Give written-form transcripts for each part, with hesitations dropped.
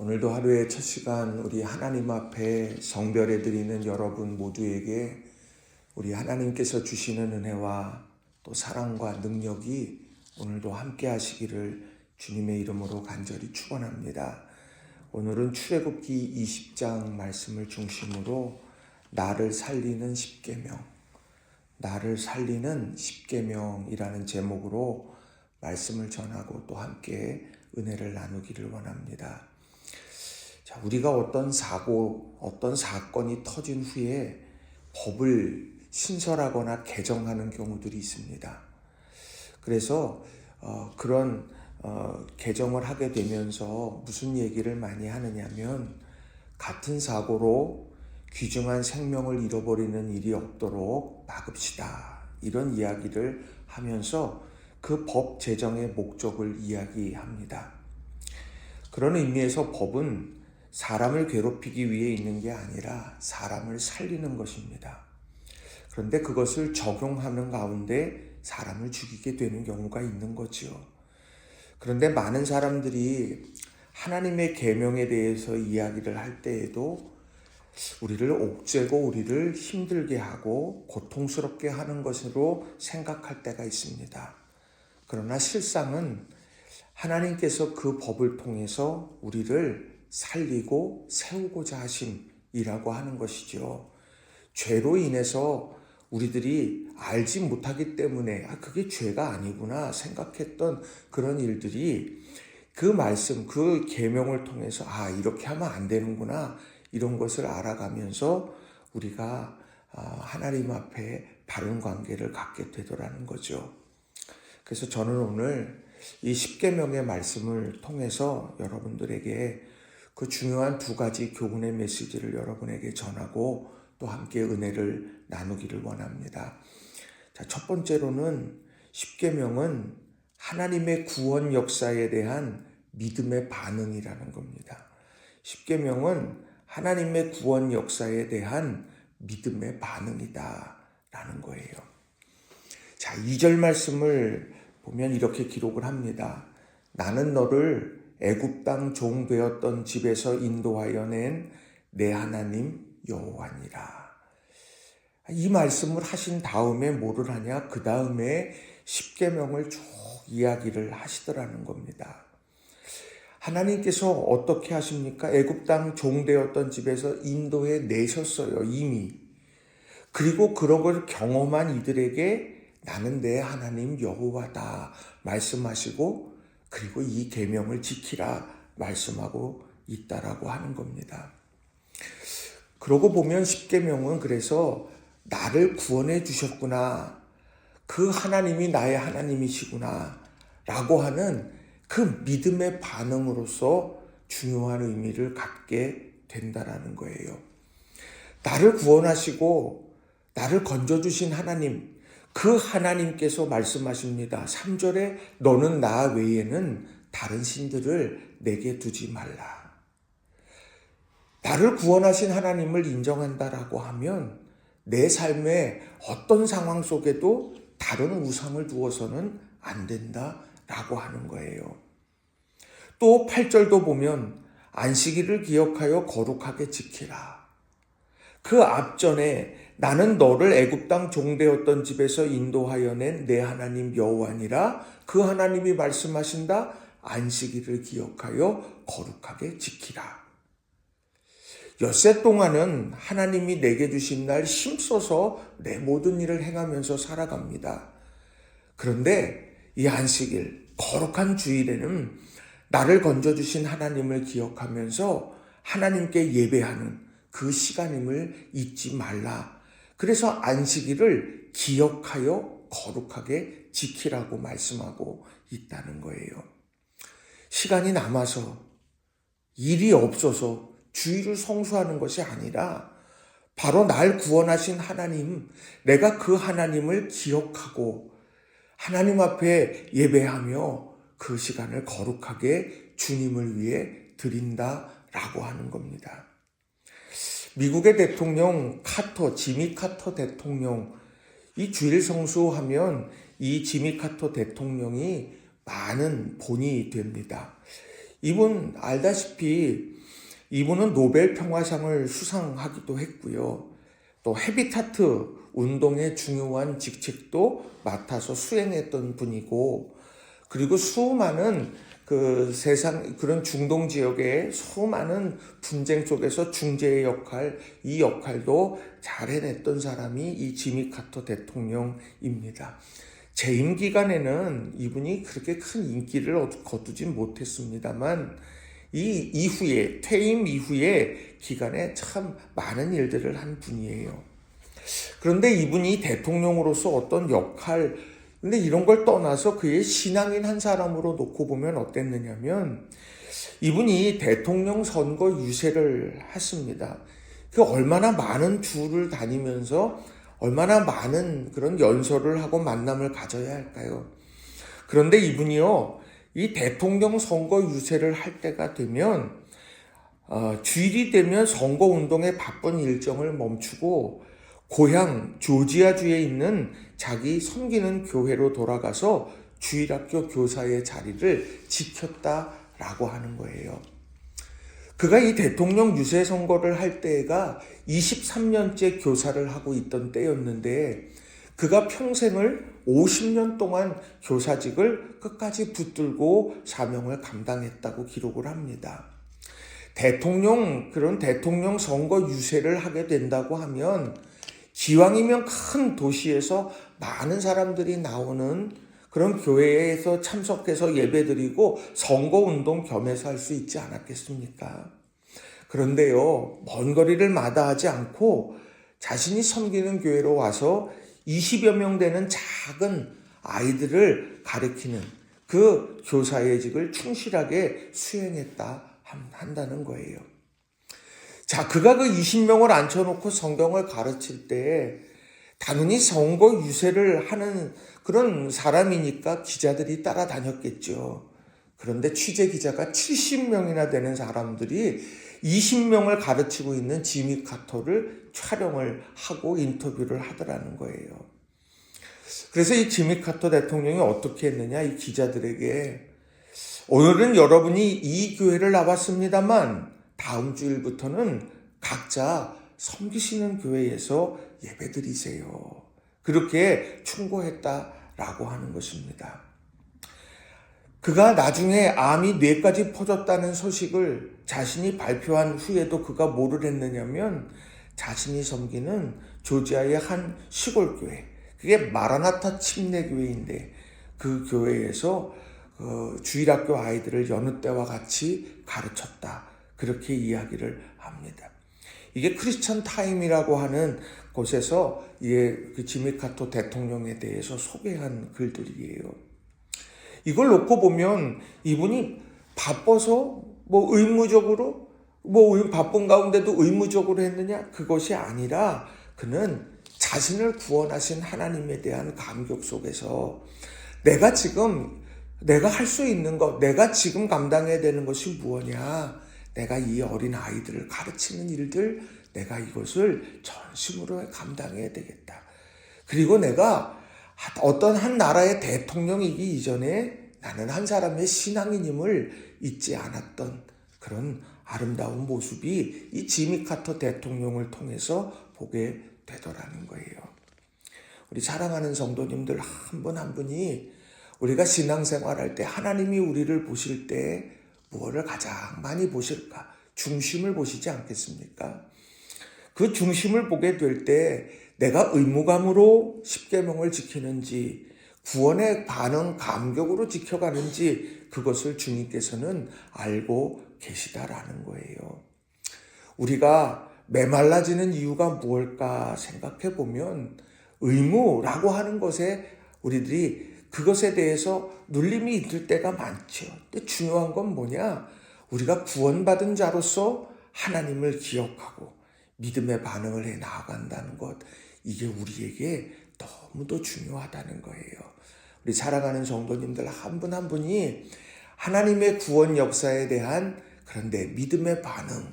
오늘도 하루의 첫 시간 우리 하나님 앞에 성별해 드리는 여러분 모두에게 우리 하나님께서 주시는 은혜와 또 사랑과 능력이 오늘도 함께 하시기를 주님의 이름으로 간절히 축원합니다. 오늘은 출애굽기 20장 말씀을 중심으로 나를 살리는 십계명, 나를 살리는 십계명이라는 제목으로 말씀을 전하고 또 함께 은혜를 나누기를 원합니다. 자, 우리가 어떤 사고, 어떤 사건이 터진 후에 법을 신설하거나 개정하는 경우들이 있습니다. 그래서 그런 개정을 하게 되면서 무슨 얘기를 많이 하느냐면 같은 사고로 귀중한 생명을 잃어버리는 일이 없도록 막읍시다. 이런 이야기를 하면서 그 법 제정의 목적을 이야기합니다. 그런 의미에서 법은 사람을 괴롭히기 위해 있는 게 아니라 사람을 살리는 것입니다. 그런데 그것을 적용하는 가운데 사람을 죽이게 되는 경우가 있는 거죠. 그런데 많은 사람들이 하나님의 계명에 대해서 이야기를 할 때에도 우리를 옥죄고 우리를 힘들게 하고 고통스럽게 하는 것으로 생각할 때가 있습니다. 그러나 실상은 하나님께서 그 법을 통해서 우리를 살리고 세우고자 하심이라고 하는 것이죠. 죄로 인해서 우리들이 알지 못하기 때문에 그게 죄가 아니구나 생각했던 그런 일들이 그 말씀, 그 계명을 통해서 이렇게 하면 안 되는구나 이런 것을 알아가면서 우리가 하나님 앞에 바른 관계를 갖게 되더라는 거죠. 그래서 저는 오늘 이 십계명의 말씀을 통해서 여러분들에게 그 중요한 두 가지 교훈의 메시지를 여러분에게 전하고 또 함께 은혜를 나누기를 원합니다. 자, 첫 번째로는 십계명은 하나님의 구원 역사에 대한 믿음의 반응이라는 겁니다. 십계명은 하나님의 구원 역사에 대한 믿음의 반응이다라는 거예요. 자, 2절 말씀을 보면 이렇게 기록을 합니다. 나는 너를 애굽 땅 종 되었던 집에서 인도하여 낸 내 하나님 여호와니라. 이 말씀을 하신 다음에 뭐를 하냐? 그 다음에 십계명을 쭉 이야기를 하시더라는 겁니다. 하나님께서 어떻게 하십니까? 애굽 땅 종 되었던 집에서 인도해 내셨어요, 이미. 그리고 그런 걸 경험한 이들에게 나는 내 하나님 여호와다 말씀하시고 그리고 이 계명을 지키라 말씀하고 있다라고 하는 겁니다. 그러고 보면 십계명은 그래서 나를 구원해 주셨구나. 그 하나님이 나의 하나님이시구나 라고 하는 그 믿음의 반응으로서 중요한 의미를 갖게 된다라는 거예요. 나를 구원하시고 나를 건져주신 하나님, 그 하나님께서 말씀하십니다. 3절에 너는 나 외에는 다른 신들을 내게 두지 말라. 나를 구원하신 하나님을 인정한다라고 하면 내 삶의 어떤 상황 속에도 다른 우상을 두어서는 안 된다라고 하는 거예요. 또 8절도 보면 안식일을 기억하여 거룩하게 지키라. 그 앞전에 나는 너를 애굽 땅 종되었던 집에서 인도하여 낸 내 하나님 여호와니라. 그 하나님이 말씀하신다. 안식일을 기억하여 거룩하게 지키라. 엿새 동안은 하나님이 내게 주신 날 힘써서 내 모든 일을 행하면서 살아갑니다. 그런데 이 안식일, 거룩한 주일에는 나를 건져주신 하나님을 기억하면서 하나님께 예배하는 그 시간임을 잊지 말라. 그래서 안식일을 기억하여 거룩하게 지키라고 말씀하고 있다는 거예요. 시간이 남아서 일이 없어서 주일을 성수하는 것이 아니라 바로 날 구원하신 하나님, 내가 그 하나님을 기억하고 하나님 앞에 예배하며 그 시간을 거룩하게 주님을 위해 드린다라고 하는 겁니다. 미국의 대통령 지미 카터 대통령, 이 주일 성수하면 이 지미 카터 대통령이 많은 본이 됩니다. 이분 알다시피 이분은 노벨 평화상을 수상하기도 했고요. 또 헤비타트 운동의 중요한 직책도 맡아서 수행했던 분이고, 그리고 수많은 그런 중동 지역의 수많은 분쟁 속에서 중재의 역할, 이 역할도 잘 해냈던 사람이 이 지미 카터 대통령입니다. 재임 기간에는 이분이 그렇게 큰 인기를 거두진 못했습니다만, 이 이후에, 퇴임 이후에 기간에 참 많은 일들을 한 분이에요. 그런데 이분이 대통령으로서 어떤 역할, 근데 이런 걸 떠나서 그의 신앙인 한 사람으로 놓고 보면 어땠느냐면, 이분이 대통령 선거 유세를 했습니다. 그 얼마나 많은 주를 다니면서 얼마나 많은 그런 연설을 하고 만남을 가져야 할까요? 그런데 이분이요, 이 대통령 선거 유세를 할 때가 되면 주일이 되면 선거운동의 바쁜 일정을 멈추고 고향 조지아주에 있는 자기 섬기는 교회로 돌아가서 주일학교 교사의 자리를 지켰다라고 하는 거예요. 그가 이 대통령 유세 선거를 할 때가 23년째 교사를 하고 있던 때였는데, 그가 평생을 50년 동안 교사직을 끝까지 붙들고 사명을 감당했다고 기록을 합니다. 그런 대통령 선거 유세를 하게 된다고 하면 기왕이면 큰 도시에서 많은 사람들이 나오는 그런 교회에서 참석해서 예배드리고 선거운동 겸해서 할 수 있지 않았겠습니까? 그런데요, 먼 거리를 마다하지 않고 자신이 섬기는 교회로 와서 20여 명 되는 작은 아이들을 가르치는 그 교사의 직을 충실하게 한다는 거예요. 자, 그가 그 20명을 앉혀놓고 성경을 가르칠 때 당연히 선거 유세를 하는 그런 사람이니까 기자들이 따라다녔겠죠. 그런데 취재 기자가 70명이나 되는 사람들이 20명을 가르치고 있는 지미 카터를 촬영을 하고 인터뷰를 하더라는 거예요. 그래서 이 지미 카터 대통령이 어떻게 했느냐, 이 기자들에게 오늘은 여러분이 이 교회를 나왔습니다만 다음 주일부터는 각자 섬기시는 교회에서 예배드리세요. 그렇게 충고했다라고 하는 것입니다. 그가 나중에 암이 뇌까지 퍼졌다는 소식을 자신이 발표한 후에도 그가 뭐를 했느냐면, 자신이 섬기는 조지아의 한 시골교회, 그게 마라나타 침례교회인데 그 교회에서 주일학교 아이들을 여느 때와 같이 가르쳤다, 그렇게 이야기를 합니다. 이게 크리스천 타임이라고 하는 곳에서 그 지미 카터 대통령에 대해서 소개한 글들이에요. 이걸 놓고 보면 이분이 바빠서 의무적으로 바쁜 가운데도 의무적으로 했느냐? 그것이 아니라 그는 자신을 구원하신 하나님에 대한 감격 속에서 내가 할 수 있는 것, 내가 지금 감당해야 되는 것이 무엇이냐? 내가 이 어린 아이들을 가르치는 일들, 내가 이것을 전심으로 감당해야 되겠다. 그리고 내가 어떤 한 나라의 대통령이기 이전에 나는 한 사람의 신앙인임을 잊지 않았던 그런 아름다운 모습이 이 지미 카터 대통령을 통해서 보게 되더라는 거예요. 우리 사랑하는 성도님들 한 분 한 분이 우리가 신앙생활할 때 하나님이 우리를 보실 때 무엇을 가장 많이 보실까? 중심을 보시지 않겠습니까? 그 중심을 보게 될 때 내가 의무감으로 십계명을 지키는지 구원의 반응 감격으로 지켜가는지 그것을 주님께서는 알고 계시다라는 거예요. 우리가 메말라지는 이유가 무엇일까 생각해 보면 의무라고 하는 것에 우리들이 그것에 대해서 눌림이 있을 때가 많죠. 근데 중요한 건 뭐냐? 우리가 구원받은 자로서 하나님을 기억하고 믿음의 반응을 해 나아간다는 것, 이게 우리에게 너무도 중요하다는 거예요. 우리 사랑하는 성도님들 한 분 한 분이 하나님의 구원 역사에 대한 그런데 믿음의 반응,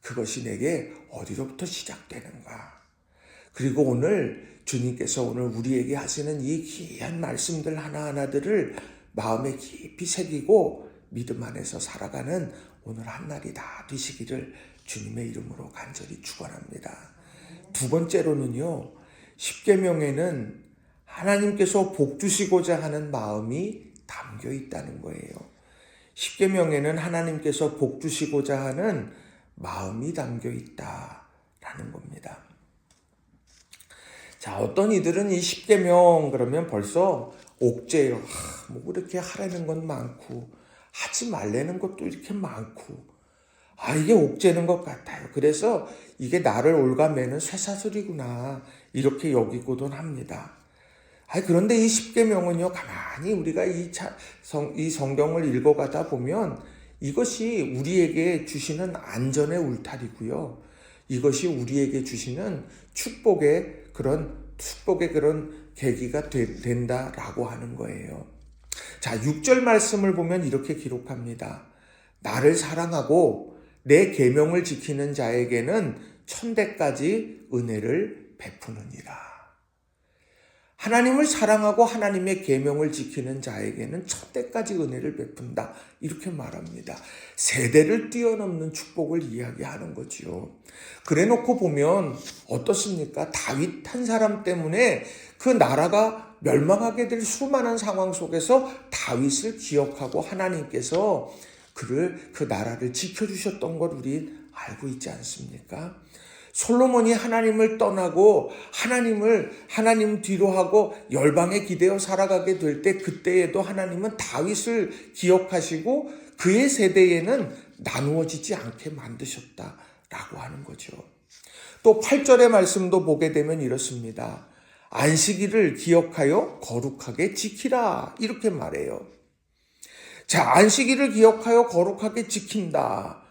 그것이 내게 어디로부터 시작되는가? 그리고 오늘 주님께서 오늘 우리에게 하시는 이 귀한 말씀들 하나하나들을 마음에 깊이 새기고 믿음 안에서 살아가는 오늘 한날이 다 되시기를 주님의 이름으로 간절히 축원합니다. 두 번째로는요, 십계명에는 하나님께서 복 주시고자 하는 마음이 담겨 있다는 거예요. 십계명에는 하나님께서 복 주시고자 하는 마음이 담겨 있다라는 겁니다. 자, 어떤 이들은 이 십계명 그러면 벌써 옥죄요. 뭐 그렇게 하라는 건 많고 하지 말라는 것도 이렇게 많고 이게 옥죄는 것 같아요. 그래서 이게 나를 올가매는 쇠사슬이구나 이렇게 여기고도 합니다. 그런데 이 십계명은요, 가만히 우리가 이 성경을 읽어가다 보면 이것이 우리에게 주시는 안전의 울타리고요. 이것이 우리에게 주시는 축복의 그런 계기가 된다라고 하는 거예요. 자, 6절 말씀을 보면 이렇게 기록합니다. 나를 사랑하고 내 계명을 지키는 자에게는 천대까지 은혜를 베푸느니라. 하나님을 사랑하고 하나님의 계명을 지키는 자에게는 천대까지 은혜를 베푼다. 이렇게 말합니다. 세대를 뛰어넘는 축복을 이야기하는 거지요. 그래 놓고 보면 어떻습니까? 다윗 한 사람 때문에 그 나라가 멸망하게 될 수많은 상황 속에서 다윗을 기억하고 하나님께서 그 나라를 지켜주셨던 걸 우리 알고 있지 않습니까? 솔로몬이 하나님을 떠나고 하나님 뒤로 하고 열방에 기대어 살아가게 될 때 그때에도 하나님은 다윗을 기억하시고 그의 세대에는 나누어지지 않게 만드셨다라고 하는 거죠. 또 8절의 말씀도 보게 되면 이렇습니다. 안식일을 기억하여 거룩하게 지키라 이렇게 말해요. 자, 안식일을 기억하여 거룩하게 지킨다.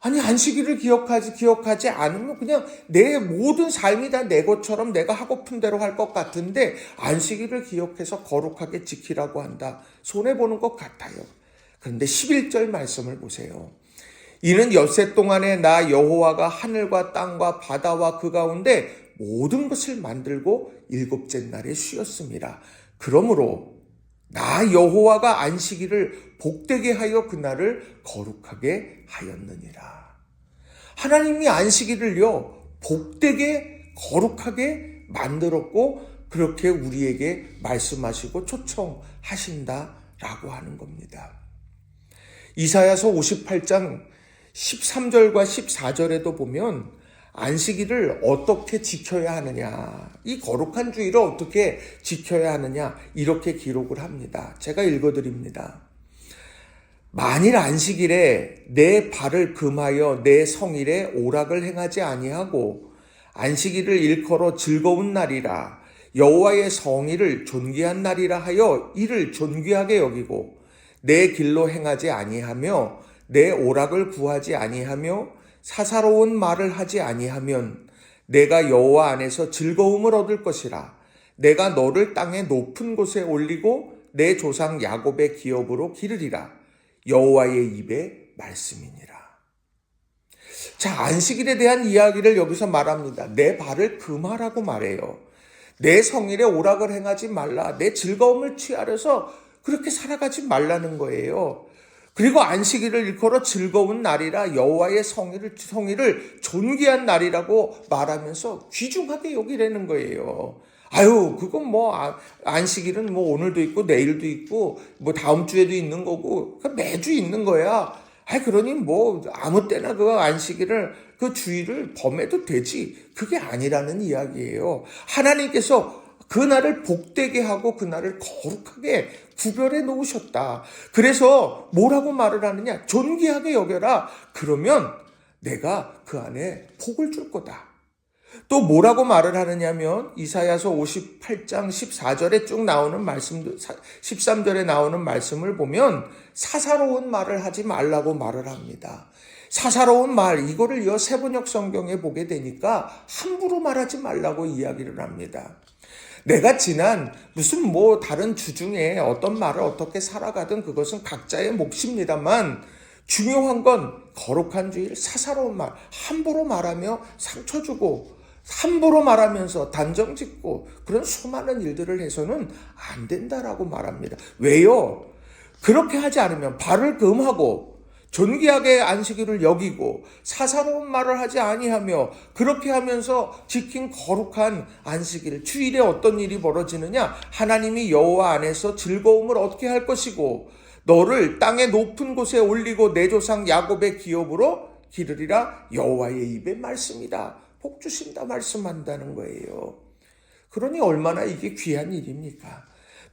안식일을 기억하지 않으면 그냥 내 모든 삶이 다 내 것처럼 내가 하고픈 대로 할 것 같은데 안식일을 기억해서 거룩하게 지키라고 한다. 손해보는 것 같아요. 그런데 11절 말씀을 보세요. 이는 엿새 동안에 나 여호와가 하늘과 땅과 바다와 그 가운데 모든 것을 만들고 일곱째 날에 쉬었습니다. 그러므로 나 여호와가 안식일을 복되게 하여 그날을 거룩하게 하였느니라. 하나님이 안식일을요, 복되게 거룩하게 만들었고 그렇게 우리에게 말씀하시고 초청하신다라고 하는 겁니다. 이사야서 58장 13절과 14절에도 보면 안식일을 어떻게 지켜야 하느냐, 이 거룩한 주일을 어떻게 지켜야 하느냐 이렇게 기록을 합니다. 제가 읽어드립니다. 만일 안식일에 내 발을 금하여 내 성일에 오락을 행하지 아니하고 안식일을 일컬어 즐거운 날이라 여호와의 성일을 존귀한 날이라 하여 이를 존귀하게 여기고 내 길로 행하지 아니하며 내 오락을 구하지 아니하며 사사로운 말을 하지 아니하면 내가 여호와 안에서 즐거움을 얻을 것이라. 내가 너를 땅의 높은 곳에 올리고 내 조상 야곱의 기업으로 기르리라. 여호와의 입의 말씀이니라. 자, 안식일에 대한 이야기를 여기서 말합니다. 내 발을 금하라고 말해요. 내 성일에 오락을 행하지 말라. 내 즐거움을 취하려서 그렇게 살아가지 말라는 거예요. 그리고 안식일을 일컬어 즐거운 날이라 여호와의 성일을 존귀한 날이라고 말하면서 귀중하게 여기라는 거예요. 그건 안식일은 오늘도 있고 내일도 있고 다음 주에도 있는 거고 매주 있는 거야. 그러니 아무 때나 그 안식일을 그 주일을 범해도 되지. 그게 아니라는 이야기예요. 하나님께서 그날을 복되게 하고 그날을 거룩하게 구별해 놓으셨다. 그래서 뭐라고 말을 하느냐? 존귀하게 여겨라. 그러면 내가 그 안에 복을 줄 거다. 또 뭐라고 말을 하느냐면 이사야서 58장 14절에 쭉 나오는 말씀, 13절에 나오는 말씀을 보면 사사로운 말을 하지 말라고 말을 합니다. 사사로운 말, 이거를 세번역 성경에 보게 되니까 함부로 말하지 말라고 이야기를 합니다. 내가 지난 무슨 다른 주 중에 어떤 말을 어떻게 살아가든 그것은 각자의 몫입니다만 중요한 건 거룩한 주일, 사사로운 말, 함부로 말하며 상처 주고 함부로 말하면서 단정 짓고 그런 수많은 일들을 해서는 안 된다라고 말합니다. 왜요? 그렇게 하지 않으면 발을 금하고 존귀하게 안식일을 여기고 사사로운 말을 하지 아니하며 그렇게 하면서 지킨 거룩한 안식일, 주일에 어떤 일이 벌어지느냐? 하나님이 여호와 안에서 즐거움을 얻게 할 것이고 너를 땅의 높은 곳에 올리고 내 조상 야곱의 기업으로 기르리라. 여호와의 입의 말씀이다. 복 주신다 말씀한다는 거예요. 그러니 얼마나 이게 귀한 일입니까?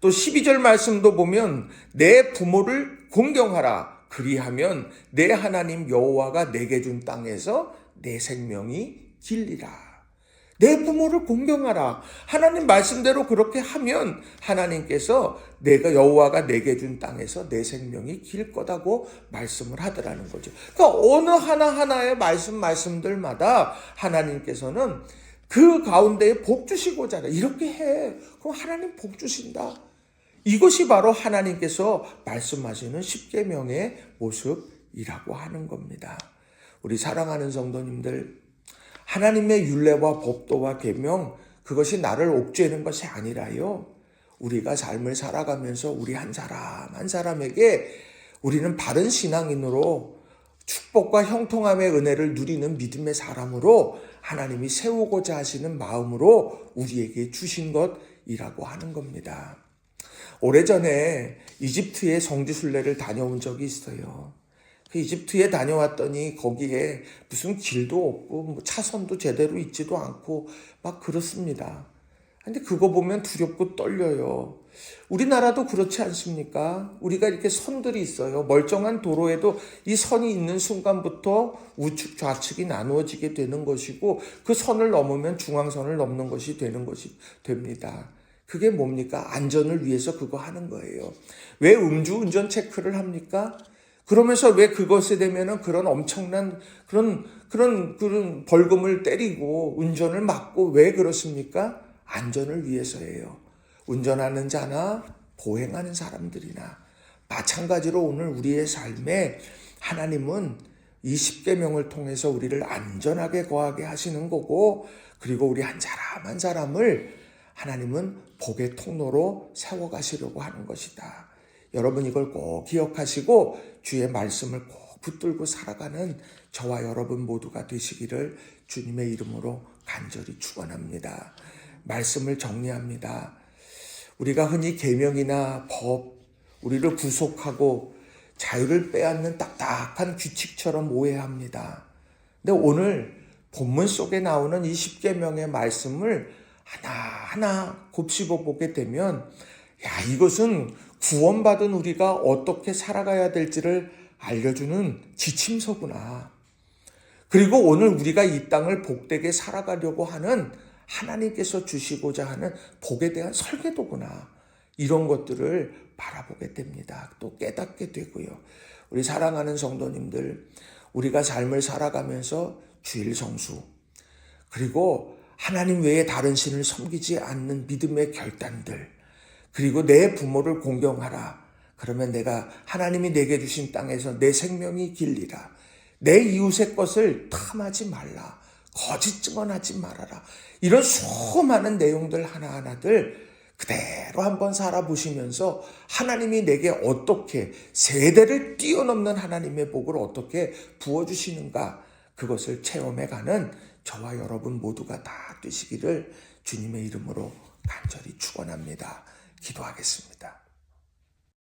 또 12절 말씀도 보면 내 부모를 공경하라. 그리하면 내 하나님 여호와가 내게 준 땅에서 내 생명이 길리라. 내 부모를 공경하라. 하나님 말씀대로 그렇게 하면 하나님께서 내가 여호와가 내게 준 땅에서 내 생명이 길 거다고 말씀을 하더라는 거죠. 그러니까 어느 하나하나의 말씀들마다 하나님께서는 그 가운데에 복 주시고자 이렇게 해. 그럼 하나님 복 주신다. 이것이 바로 하나님께서 말씀하시는 십계명의 모습이라고 하는 겁니다. 우리 사랑하는 성도님들, 하나님의 율례와 법도와 계명, 그것이 나를 옥죄는 것이 아니라요. 우리가 삶을 살아가면서 우리 한 사람 한 사람에게 우리는 바른 신앙인으로 축복과 형통함의 은혜를 누리는 믿음의 사람으로 하나님이 세우고자 하시는 마음으로 우리에게 주신 것이라고 하는 겁니다. 오래전에 이집트의 성지순례를 다녀온 적이 있어요. 그 이집트에 다녀왔더니 거기에 무슨 길도 없고 차선도 제대로 있지도 않고 막 그렇습니다. 근데 그거 보면 두렵고 떨려요. 우리나라도 그렇지 않습니까? 우리가 이렇게 선들이 있어요. 멀쩡한 도로에도 이 선이 있는 순간부터 우측 좌측이 나누어지게 되는 것이고 그 선을 넘으면 중앙선을 넘는 것이 되는 것이 됩니다. 그게 뭡니까? 안전을 위해서 그거 하는 거예요. 왜 음주운전 체크를 합니까? 그러면서 왜 그것에 되면은 그런 엄청난 그런 벌금을 때리고 운전을 막고 왜 그렇습니까? 안전을 위해서예요. 운전하는 자나 보행하는 사람들이나 마찬가지로 오늘 우리의 삶에 하나님은 이 십계명을 통해서 우리를 안전하게 거하게 하시는 거고 그리고 우리 한 사람 한 사람을 하나님은 복의 통로로 세워가시려고 하는 것이다. 여러분 이걸 꼭 기억하시고 주의 말씀을 꼭 붙들고 살아가는 저와 여러분 모두가 되시기를 주님의 이름으로 간절히 축원합니다. 말씀을 정리합니다. 우리가 흔히 계명이나 법, 우리를 구속하고 자유를 빼앗는 딱딱한 규칙처럼 오해합니다. 근데 오늘 본문 속에 나오는 이 십계명의 말씀을 하나하나 곱씹어 보게 되면 이것은 구원받은 우리가 어떻게 살아가야 될지를 알려주는 지침서구나. 그리고 오늘 우리가 이 땅을 복되게 살아가려고 하는 하나님께서 주시고자 하는 복에 대한 설계도구나. 이런 것들을 바라보게 됩니다. 또 깨닫게 되고요. 우리 사랑하는 성도님들, 우리가 삶을 살아가면서 주일 성수, 그리고 하나님 외에 다른 신을 섬기지 않는 믿음의 결단들, 그리고 내 부모를 공경하라. 그러면 내가 하나님이 내게 주신 땅에서 내 생명이 길리라. 내 이웃의 것을 탐하지 말라. 거짓 증언하지 말아라. 이런 수많은 내용들 하나하나들 그대로 한번 살아보시면서 하나님이 내게 어떻게 세대를 뛰어넘는 하나님의 복을 어떻게 부어주시는가 그것을 체험해가는 저와 여러분 모두가 다 되시기를 주님의 이름으로 간절히 축원합니다. 기도하겠습니다.